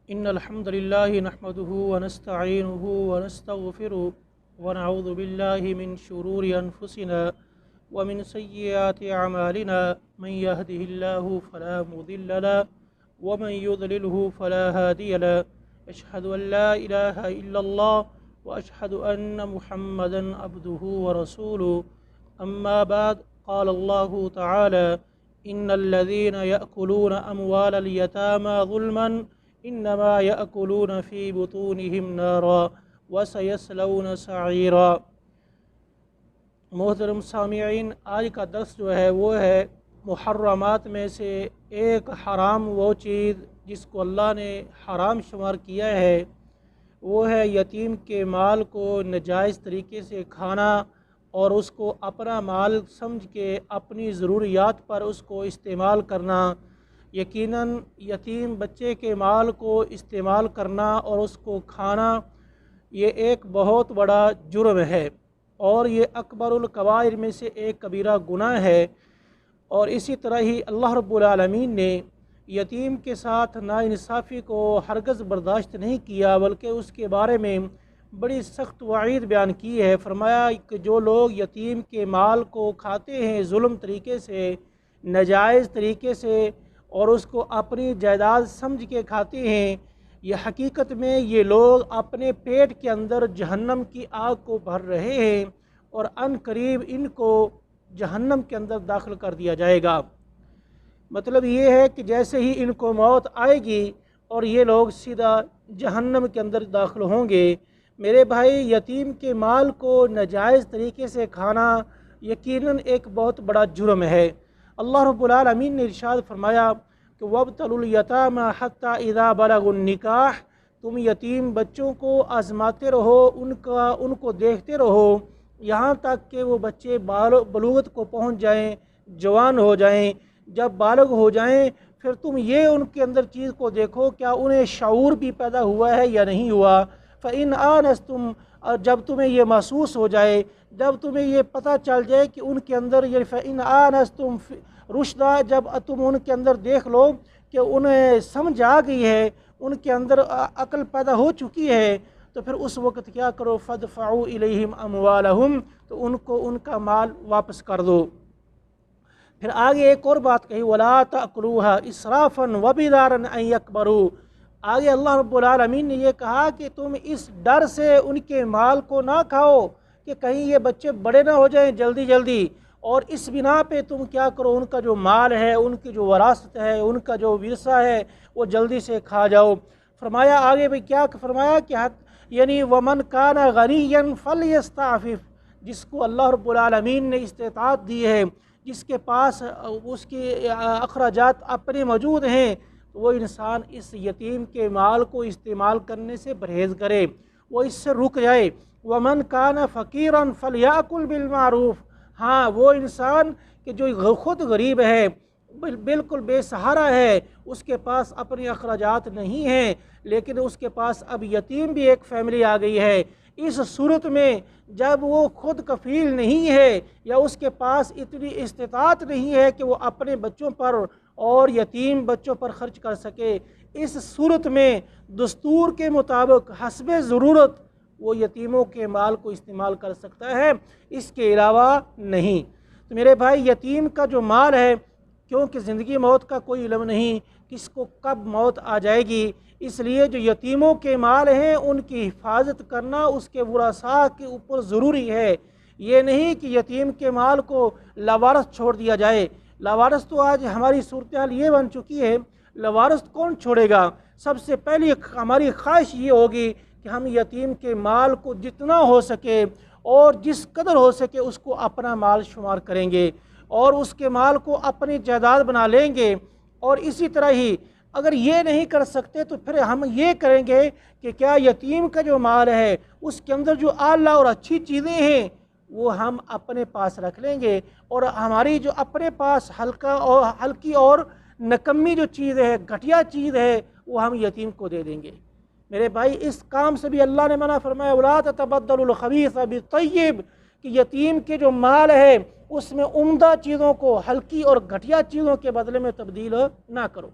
إن الحمد لله نحمده ونستعينه ونستغفره ونعوذ بالله من شرور أنفسنا ومن سيئات أعمالنا. من يهده الله فلا مضل له ومن يضلله فلا هادي له. أشهد أن لا إله إلا الله وأشهد أن محمدا عبده ورسوله. أما بعد، قال الله تعالى: إن الذين يأكلون أموال اليتامى ظلما انما یأکلون فی بطونہم نارا وسیصلون سعیرا۔ محترم سامعین، آج کا درس جو ہے وہ ہے محرمات میں سے ایک حرام وہ چیز جس کو اللہ نے حرام شمار کیا ہے، وہ ہے یتیم کے مال کو ناجائز طریقے سے کھانا اور اس کو اپنا مال سمجھ کے اپنی ضروریات پر اس کو استعمال کرنا۔ یقیناً یتیم بچے کے مال کو استعمال کرنا اور اس کو کھانا یہ ایک بہت بڑا جرم ہے، اور یہ اکبر الکبائر میں سے ایک کبیرہ گناہ ہے۔ اور اسی طرح ہی اللہ رب العالمین نے یتیم کے ساتھ ناانصافی کو ہرگز برداشت نہیں کیا، بلکہ اس کے بارے میں بڑی سخت وعید بیان کی ہے۔ فرمایا کہ جو لوگ یتیم کے مال کو کھاتے ہیں ظلم طریقے سے، ناجائز طریقے سے، اور اس کو اپنی جائیداد سمجھ کے کھاتے ہیں، یہ حقیقت میں یہ لوگ اپنے پیٹ کے اندر جہنم کی آگ کو بھر رہے ہیں، اور ان قریب ان کو جہنم کے اندر داخل کر دیا جائے گا۔ مطلب یہ ہے کہ جیسے ہی ان کو موت آئے گی اور یہ لوگ سیدھا جہنم کے اندر داخل ہوں گے۔ میرے بھائی، یتیم کے مال کو ناجائز طریقے سے کھانا یقیناً ایک بہت بڑا جرم ہے۔ اللہ رب العالمین نے ارشاد فرمایا کہ وَابْتَلُوا الْيَتَامَى حَتَّى إِذَا بَلَغُوا النِّكَاحَ، تم یتیم بچوں کو آزماتے رہو، ان کو دیکھتے رہو یہاں تک کہ وہ بچے بلوغت کو پہنچ جائیں، جوان ہو جائیں۔ جب بالغ ہو جائیں پھر تم یہ ان کے اندر چیز کو دیکھو کیا انہیں شعور بھی پیدا ہوا ہے یا نہیں ہوا۔ فَإِنْ آنَسْتُمْ، اور جب تمہیں یہ محسوس ہو جائے، جب تمہیں یہ پتہ چل جائے کہ ان کے اندر یہ فَإِنْ آنَسْتُمْ رُشْدًا، جب تم ان کے اندر دیکھ لو کہ انہیں سمجھ آ گئی ہے، ان کے اندر عقل پیدا ہو چکی ہے، تو پھر اس وقت کیا کرو؟ فَادْفَعُوا إِلَيْهِمْ أَمْوَالَهُمْ، تو ان کو ان کا مال واپس کر دو۔ پھر آگے ایک اور بات کہی، وَلَا تَأْكُلُوهَا إِسْرَافًا وَبِدَارًا أَن يَكْبَرُوا۔ آگے اللہ رب العالمین نے یہ کہا کہ تم اس ڈر سے ان کے مال کو نہ کھاؤ کہ کہیں یہ بچے بڑے نہ ہو جائیں جلدی جلدی، اور اس بنا پہ تم کیا کرو؟ ان کا جو مال ہے، ان کی جو وراثت ہے، ان کا جو ورثہ ہے، وہ جلدی سے کھا جاؤ۔ فرمایا آگے بھی کیا فرمایا کہ یعنی وَمَنْ كَانَ غَنِيًّا فَلْيَسْتَعْفِفْ، جس کو اللہ رب العالمین نے استطاعت دی ہے، جس کے پاس اس کے اخراجات اپنے موجود ہیں، وہ انسان اس یتیم کے مال کو استعمال کرنے سے پرہیز کرے، وہ اس سے رک جائے۔ وَمَنْ كَانَ فَقِيرًا فَلْيَأْكُلْ بِالْمَعْرُوفِ، ہاں وہ انسان کہ جو خود غریب ہے، بالکل بے سہارا ہے، اس کے پاس اپنے اخراجات نہیں ہیں، لیکن اس کے پاس اب یتیم بھی ایک فیملی آ گئی ہے، اس صورت میں جب وہ خود کفیل نہیں ہے یا اس کے پاس اتنی استطاعت نہیں ہے کہ وہ اپنے بچوں پر اور یتیم بچوں پر خرچ کر سکے، اس صورت میں دستور کے مطابق حسب ضرورت وہ یتیموں کے مال کو استعمال کر سکتا ہے، اس کے علاوہ نہیں۔ تو میرے بھائی، یتیم کا جو مال ہے، کیونکہ زندگی موت کا کوئی علم نہیں، کس کو کب موت آ جائے گی، اس لیے جو یتیموں کے مال ہیں ان کی حفاظت کرنا اس کے ورثاء کے اوپر ضروری ہے۔ یہ نہیں کہ یتیم کے مال کو لاوارث چھوڑ دیا جائے۔ لاوارث تو آج ہماری صورتحال یہ بن چکی ہے، لاوارث کون چھوڑے گا؟ سب سے پہلی ہماری خواہش یہ ہوگی کہ ہم یتیم کے مال کو جتنا ہو سکے اور جس قدر ہو سکے اس کو اپنا مال شمار کریں گے اور اس کے مال کو اپنی جائیداد بنا لیں گے۔ اور اسی طرح ہی اگر یہ نہیں کر سکتے تو پھر ہم یہ کریں گے کہ کیا یتیم کا جو مال ہے اس کے اندر جو اعلیٰ اور اچھی چیزیں ہیں وہ ہم اپنے پاس رکھ لیں گے، اور ہماری جو اپنے پاس ہلکی اور نکمی جو چیز ہے، گھٹیا چیز ہے، وہ ہم یتیم کو دے دیں گے۔ میرے بھائی، اس کام سے بھی اللہ نے منع فرمایا، وَلَا تَتَبَدَّلُوا الْخَبِيثَ بِالطَّيِّبِ، کہ یتیم کے جو مال ہے اس میں عمدہ چیزوں کو ہلکی اور گھٹیا چیزوں کے بدلے میں تبدیل نہ کرو۔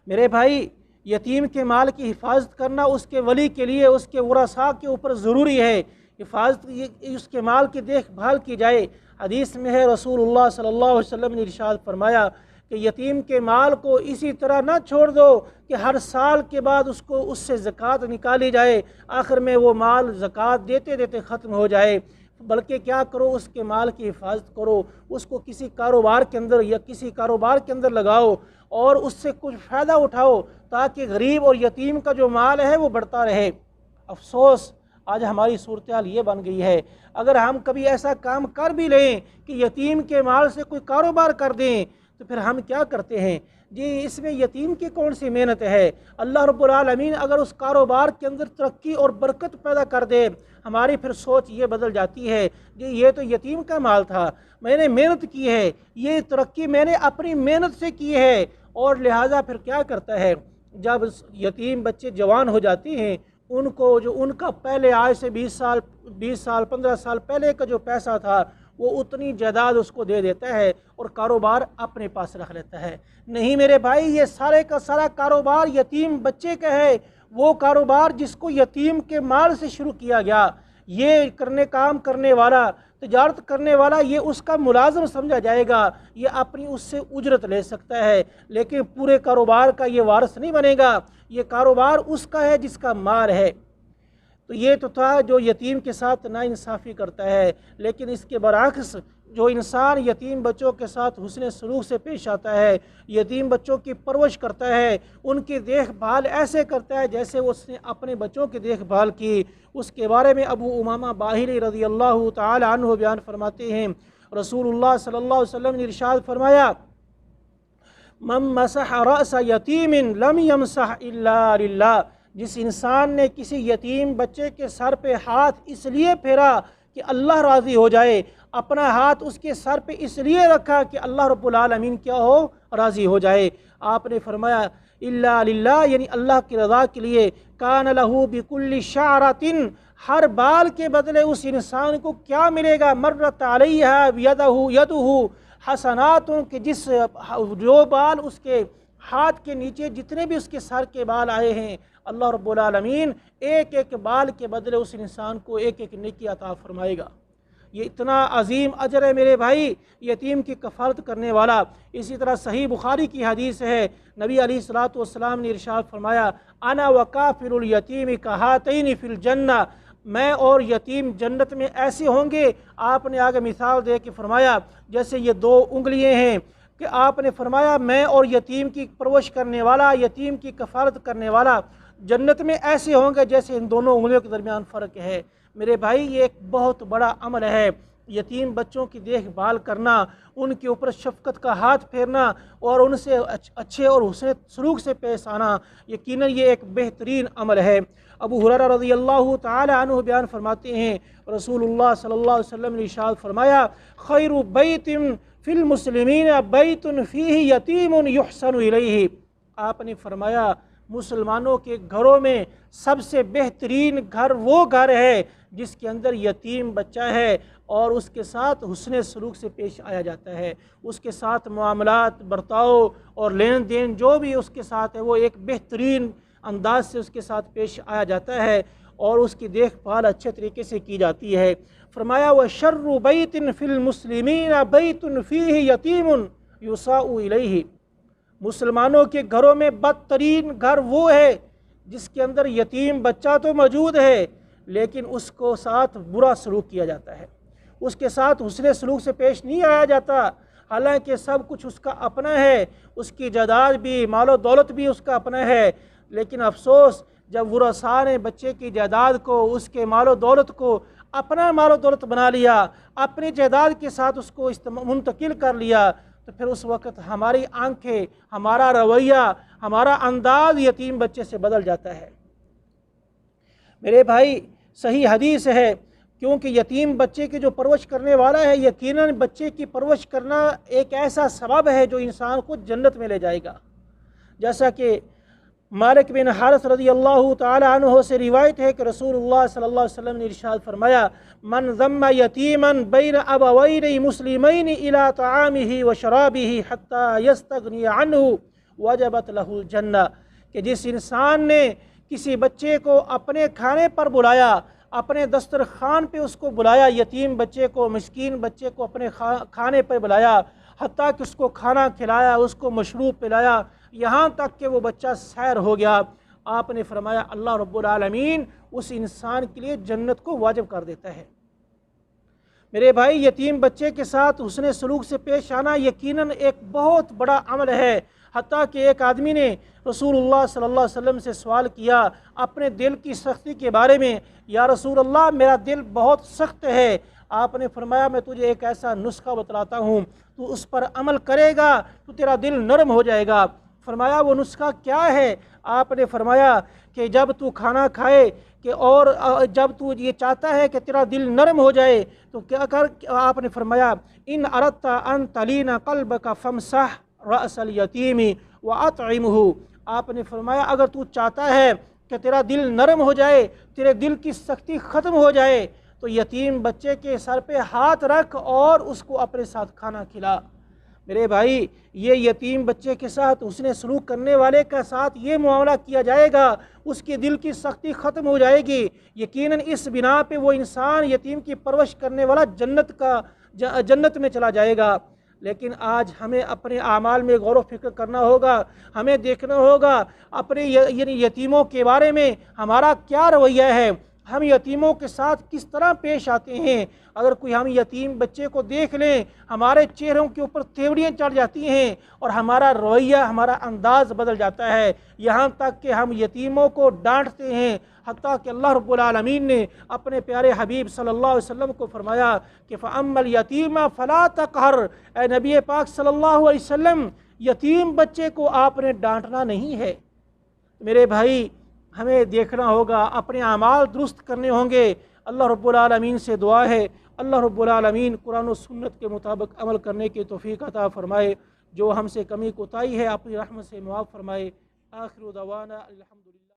میرے بھائی، یتیم کے مال کی حفاظت کرنا اس کے ولی کے لیے، اس کے ورثاء کے اوپر ضروری ہے، حفاظت اس کے مال کی دیکھ بھال کی جائے۔ حدیث میں ہے رسول اللہ صلی اللہ علیہ وسلم نے ارشاد فرمایا کہ یتیم کے مال کو اسی طرح نہ چھوڑ دو کہ ہر سال کے بعد اس سے زکوٰۃ نکالی جائے، آخر میں وہ مال زکوٰۃ دیتے دیتے ختم ہو جائے، بلکہ کیا کرو، اس کے مال کی حفاظت کرو، اس کو کسی کاروبار کے اندر یا کسی کاروبار کے اندر لگاؤ اور اس سے کچھ فائدہ اٹھاؤ، تاکہ غریب اور یتیم کا جو مال ہے وہ بڑھتا رہے۔ افسوس آج ہماری صورتحال یہ بن گئی ہے، اگر ہم کبھی ایسا کام کر بھی لیں کہ یتیم کے مال سے کوئی کاروبار کر دیں تو پھر ہم کیا کرتے ہیں، جی اس میں یتیم کی کون سی محنت ہے؟ اللہ رب العالمین اگر اس کاروبار کے اندر ترقی اور برکت پیدا کر دے، ہماری پھر سوچ یہ بدل جاتی ہے، جی یہ تو یتیم کا مال تھا، میں نے محنت کی ہے، یہ ترقی میں نے اپنی محنت سے کی ہے، اور لہٰذا پھر کیا کرتا ہے، جب یتیم بچے جوان ہو جاتے ہیں، ان کو جو ان کا پہلے آج سے 20 سال 15 سال پہلے کا جو پیسہ تھا وہ اتنی جائیداد اس کو دے دیتا ہے اور کاروبار اپنے پاس رکھ لیتا ہے۔ نہیں میرے بھائی، یہ سارے کا سارا کاروبار یتیم بچے کا ہے، وہ کاروبار جس کو یتیم کے مال سے شروع کیا گیا، یہ کام کرنے والا، تجارت کرنے والا، یہ اس کا ملازم سمجھا جائے گا، یہ اپنی اس سے اجرت لے سکتا ہے، لیکن پورے کاروبار کا یہ وارث نہیں بنے گا، یہ کاروبار اس کا ہے جس کا مال ہے۔ تو یہ تو تھا جو یتیم کے ساتھ ناانصافی کرتا ہے، لیکن اس کے برعکس جو انسان یتیم بچوں کے ساتھ حسن سلوک سے پیش آتا ہے، یتیم بچوں کی پرورش کرتا ہے، ان کی دیکھ بھال ایسے کرتا ہے جیسے اس نے اپنے بچوں کی دیکھ بھال کی، اس کے بارے میں ابو امامہ باہلی رضی اللہ تعالی عنہ بیان فرماتے ہیں، رسول اللہ صلی اللہ علیہ وسلم نے ارشاد فرمایا، من مسح رأس یتیم لم یمسح الا للہ، جس انسان نے کسی یتیم بچے کے سر پہ ہاتھ اس لیے پھیرا کہ اللہ راضی ہو جائے، اپنا ہاتھ اس کے سر پہ اس لیے رکھا کہ اللہ رب العالمین کیا ہو، راضی ہو جائے، آپ نے فرمایا الا للہ، یعنی اللہ کی رضا کے لیے، کان لہ بکل شعرۃ، ہر بال کے بدلے اس انسان کو کیا ملے گا، مرت علیہا یدہ حسنات، کہ جو بال اس کے ہاتھ کے نیچے جتنے بھی اس کے سر کے بال آئے ہیں، اللہ رب العالمین ایک ایک بال کے بدلے اس انسان کو ایک ایک نیکی عطا فرمائے گا۔ یہ اتنا عظیم اجر ہے میرے بھائی یتیم کی کفالت کرنے والا۔ اسی طرح صحیح بخاری کی حدیث ہے، نبی علیہ الصلوۃ والسلام نے ارشاد فرمایا، انا وکافر الیتیم کہاتین فی الجنہ، میں اور یتیم جنت میں ایسے ہوں گے، آپ نے آگے مثال دے کے فرمایا جیسے یہ 2 انگلیاں ہیں، کہ آپ نے فرمایا میں اور یتیم کی پرورش کرنے والا، یتیم کی کفالت کرنے والا جنت میں ایسے ہوں گے جیسے ان دونوں انگلیوں کے درمیان فرق ہے۔ میرے بھائی یہ ایک بہت بڑا عمل ہے، یتیم بچوں کی دیکھ بھال کرنا، ان کے اوپر شفقت کا ہاتھ پھیرنا اور ان سے اچھے اور حسن سلوک سے پیش آنا، یقیناً یہ ایک بہترین عمل ہے۔ ابو ہریرہ رضی اللہ تعالی عنہ بیان فرماتے ہیں، رسول اللہ صلی اللہ علیہ وسلم نے ارشاد فرمایا، خیر بیت فی المسلمین بیت فیہ یتیم یحسن الیہ، آپ نے فرمایا مسلمانوں کے گھروں میں سب سے بہترین گھر وہ گھر ہے جس کے اندر یتیم بچہ ہے اور اس کے ساتھ حسن سلوک سے پیش آیا جاتا ہے، اس کے ساتھ معاملات، برتاؤ اور لین دین جو بھی اس کے ساتھ ہے وہ ایک بہترین انداز سے اس کے ساتھ پیش آیا جاتا ہے اور اس کی دیکھ بھال اچھے طریقے سے کی جاتی ہے۔ فرمایا وَشَرُّ بَيْتٍ فِي الْمُسْلِمِينَ بَيْتٌ فِيهِ يَتِيمٌ يُسَاءُ إِلَيْهِ، مسلمانوں کے گھروں میں بدترین گھر وہ ہے جس کے اندر یتیم بچہ تو موجود ہے لیکن اس کو ساتھ برا سلوک کیا جاتا ہے، اس کے ساتھ حسن سلوک سے پیش نہیں آیا جاتا، حالانکہ سب کچھ اس کا اپنا ہے، اس کی جائیداد بھی، مال و دولت بھی اس کا اپنا ہے، لیکن افسوس جب ورثاء نے بچے کی جائیداد کو، اس کے مال و دولت کو اپنا مال و دولت بنا لیا، اپنی جائیداد کے ساتھ اس کو منتقل کر لیا، تو پھر اس وقت ہماری آنکھیں، ہمارا رویہ، ہمارا انداز یتیم بچے سے بدل جاتا ہے۔ میرے بھائی صحیح حدیث ہے، کیونکہ یتیم بچے کی جو پرورش کرنے والا ہے، یقیناً بچے کی پرورش کرنا ایک ایسا سبب ہے جو انسان کو جنت میں لے جائے گا، جیسا کہ مالک بن حارث رضی اللہ تعالی عنہ سے روایت ہے کہ رسول اللہ صلی اللہ علیہ وسلم نے ارشاد فرمایا، من ضم یتیما بین ابوین مسلمین الی طعامہ و شرابہ حتی یستغنی عنہ وجبت لہ الجنہ، کہ جس انسان نے کسی بچے کو اپنے کھانے پر بلایا، اپنے دسترخوان پہ اس کو بلایا، یتیم بچے کو، مسکین بچے کو اپنے کھانے پہ بلایا، حتیٰ کہ اس کو کھانا کھلایا، اس کو مشروب پلایا، یہاں تک کہ وہ بچہ سیر ہو گیا، آپ نے فرمایا اللہ رب العالمین اس انسان کے لیے جنت کو واجب کر دیتا ہے۔ میرے بھائی، یتیم بچے کے ساتھ حسن سلوک سے پیش آنا یقیناً ایک بہت بڑا عمل ہے۔ حتیٰ کہ ایک آدمی نے رسول اللہ صلی اللہ علیہ وسلم سے سوال کیا اپنے دل کی سختی کے بارے میں، یا رسول اللہ میرا دل بہت سخت ہے۔ آپ نے فرمایا میں تجھے ایک ایسا نسخہ بتلاتا ہوں، تو اس پر عمل کرے گا تو تیرا دل نرم ہو جائے گا۔ فرمایا وہ نسخہ کیا ہے؟ آپ نے فرمایا کہ جب تو کھانا کھائے کہ اور جب تو یہ چاہتا ہے کہ تیرا دل نرم ہو جائے تو کیا کر؟ آپ نے فرمایا ان اردت ان تلین قلبک فامسح رأس الیتیم واطعمہ۔ آپ نے فرمایا اگر تو چاہتا ہے کہ تیرا دل نرم ہو جائے، تیرے دل کی سختی ختم ہو جائے، تو یتیم بچے کے سر پہ ہاتھ رکھ اور اس کو اپنے ساتھ کھانا کھلا۔ میرے بھائی، یہ یتیم بچے کے ساتھ حسن سلوک کرنے والے کے ساتھ یہ معاملہ کیا جائے گا، اس کے دل کی سختی ختم ہو جائے گی۔ یقیناً اس بنا پہ وہ انسان یتیم کی پرورش کرنے والا جنت میں چلا جائے گا۔ لیکن آج ہمیں اپنے اعمال میں غور و فکر کرنا ہوگا، ہمیں دیکھنا ہوگا اپنے یتیموں کے بارے میں ہمارا کیا رویہ ہے، ہم یتیموں کے ساتھ کس طرح پیش آتے ہیں۔ اگر کوئی ہم یتیم بچے کو دیکھ لیں، ہمارے چہروں کے اوپر تیوڑیاں چڑھ جاتی ہیں اور ہمارا رویہ، ہمارا انداز بدل جاتا ہے، یہاں تک کہ ہم یتیموں کو ڈانٹتے ہیں۔ حتیٰ کہ اللہ رب العالمین نے اپنے پیارے حبیب صلی اللہ علیہ وسلم کو فرمایا کہ فَأَمَّا الْيَتِيمَ فَلَا تَقْهَرْ، اے نبی پاک صلی اللہ علیہ وسلم یتیم بچے کو آپ نے ڈانٹنا نہیں ہے۔ میرے بھائی، ہمیں دیکھنا ہوگا، اپنے اعمال درست کرنے ہوں گے۔ اللہ رب العالمین سے دعا ہے اللہ رب العالمین قرآن و سنت کے مطابق عمل کرنے کی توفیق عطا فرمائے، جو ہم سے کمی کوتاہی ہے اپنی رحمت سے معاف فرمائے۔ آخر دعوانا الحمدللہ۔